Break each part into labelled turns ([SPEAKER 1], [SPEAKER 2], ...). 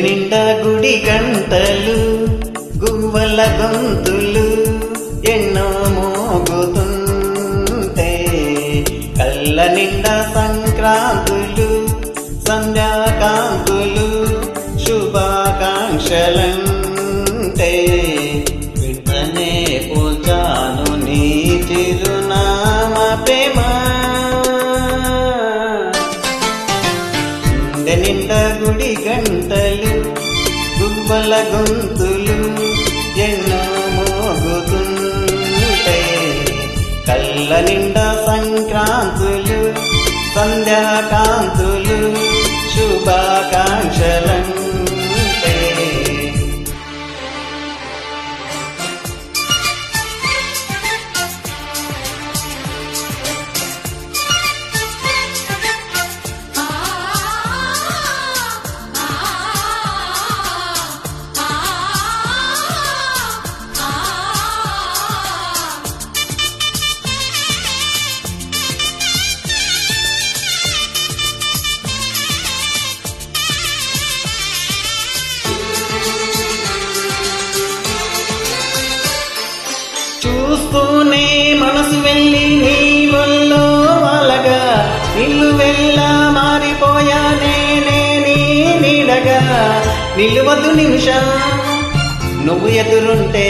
[SPEAKER 1] నిండా గుడి గంటలు గువ్వల గొంతులు ఎన్నో మోగుతుంటే కళ్ళ నిండా సంక్రాంతులు సంధ్యాకాంతులు శుభాకాంక్షలంటే వెంటనే పోల్చాను నీ చిరునామ ప్రేమ నిండా గుడి గంటలు గువ్వల గొంతులు ఎన్నో మోగుతుంటే కళ్ళ నిండా సంక్రాంతులు సంధ్యాకాంతులు శుభాకాంక్షలంటే చూస్తూనే మనసు వెళ్ళి నీ వల్లో అలగా నిల్లు వెళ్ళ మారిపోయానే నీ నీడగా నిలువదు నిమిషం నువ్వు ఎదురుంటే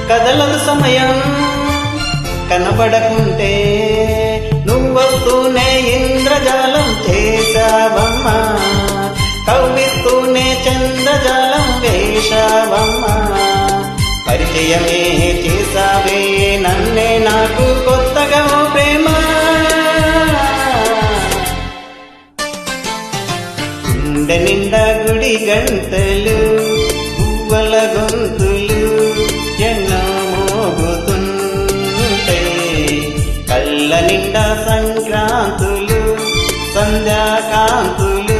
[SPEAKER 1] కదలదు సమయం కనబడకుంటే నువ్వొస్తూనే ఇంద్రజాలం చేశావమ్మా కవ్విస్తూనే చంద్రజాలం వేశావమ్మా పరిచయమే చేసావే నన్నే నాకు కొత్తగా ప్రేమ గుండె నిండా గుడి గంటలు పువ్వుల గొంతులు ఎన్నో మోగుతుంటే కళ్ళ నిండా సంక్రాంతులు సంధ్యాకాంతులు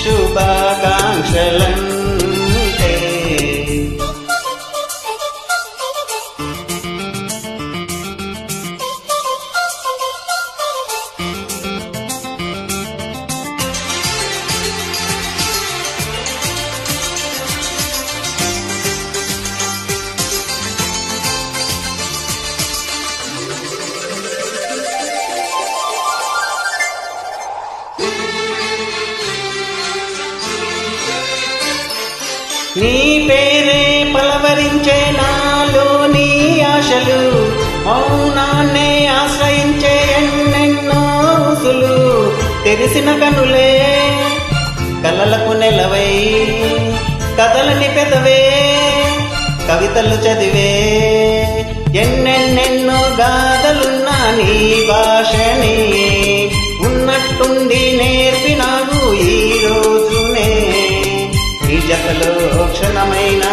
[SPEAKER 1] శుభాకాంక్షలంటే నీ పేరే పలవరించే నాలోని ఆశలు మౌనాన్నే ఆశ్రయించే ఎన్నెన్నో ఊసులు తెరిసిన కనులే కలలకు నెలవై కథలని పెదవే కవితలు చదివే ఎన్నెన్నెన్నో గాథలున్నా నీ భాషని ఉన్నట్టుండి నేర్పినావు ఈ రోజునే ఈ జతలో క్షణమైన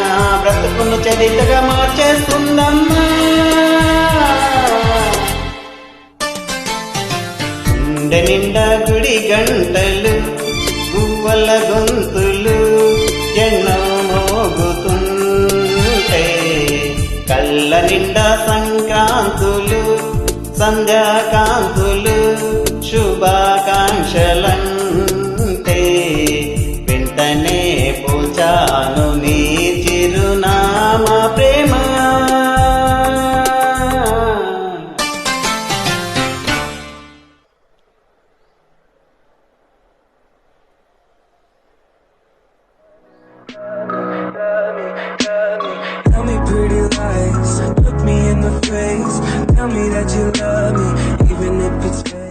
[SPEAKER 1] బ్రతుకును చరితగా మార్చేస్తుందమ్మా గుండె నిండా గుడి గంటలు గువ్వల గొంతులు ఎన్నో మోగుతుంటే కళ్ళ నిండా సంక్రాంతులు సంధ్యాకాంతులు శుభాకాంక్షలంటే వెంటనే పోచాను నీ చిరునామ ప్రేమ
[SPEAKER 2] Tell me pretty lies, look me in the face, tell me that you love me, even if it's fake.